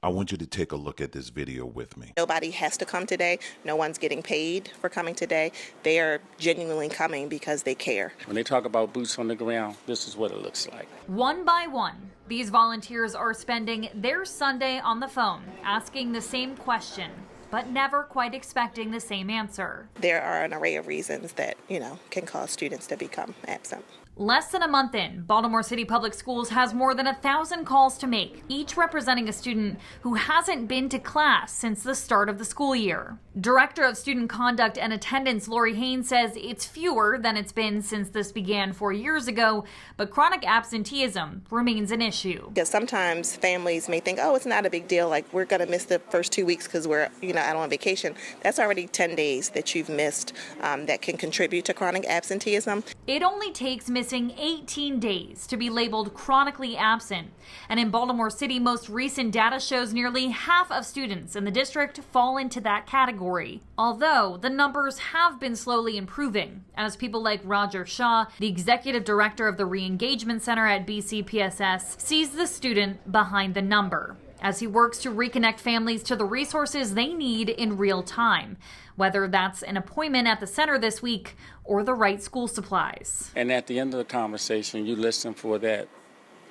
I want you to take a look at this video with me. Nobody has to come today. No one's getting paid for coming today. They are genuinely coming because they care. When they talk about boots on the ground, this is what it looks like. One by one, these volunteers are spending their Sunday on the phone, asking the same question, but never quite expecting the same answer. There are an array of reasons that, can cause students to become absent. Less than a month in, Baltimore City Public Schools has more than 1,000 calls to make, each representing a student who hasn't been to class since the start of the school year. Director of Student Conduct and Attendance Lori Haynes says it's fewer than it's been since this began 4 years ago, but chronic absenteeism remains an issue. Because sometimes families may think, oh, it's not a big deal, like we're going to miss the first 2 weeks because we're out on vacation. That's already 10 days that you've missed that can contribute to chronic absenteeism. It only takes missing 18 days to be labeled chronically absent. And in Baltimore City, most recent data shows nearly half of students in the district fall into that category. Although the numbers have been slowly improving, as people like Roger Shaw, the executive director of the Re-Engagement Center at BCPSS, sees the student behind the number as he works to reconnect families to the resources they need in real time, whether that's an appointment at the center this week or the right school supplies. And at the end of the conversation, you listen for that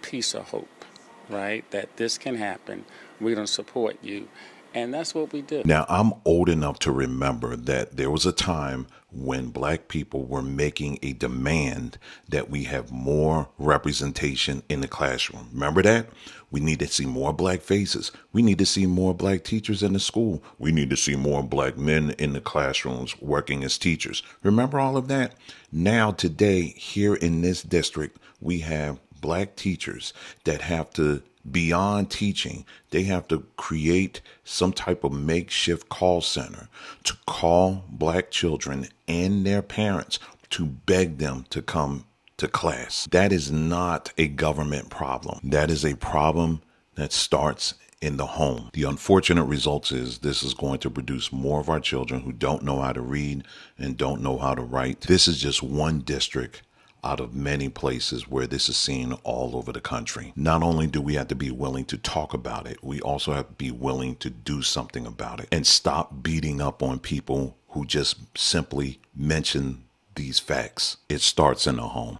piece of hope, right? That this can happen. We're going to support you. And that's what we do. Now, I'm old enough to remember that there was a time when Black people were making a demand that we have more representation in the classroom. Remember that? We need to see more Black faces. We need to see more Black teachers in the school. We need to see more Black men in the classrooms working as teachers. Remember all of that? Now, today, here in this district, we have Black teachers that have to, beyond teaching, they have to create some type of makeshift call center to call Black children and their parents to beg them to come to class. That is not a government problem. That is a problem that starts in the home. The unfortunate results is this is going to produce more of our children who don't know how to read and don't know how to write. This is just one district out of many places where this is seen all over the country. Not only do we have to be willing to talk about it, we also have to be willing to do something about it and stop beating up on people who just simply mention these facts. It starts in the home.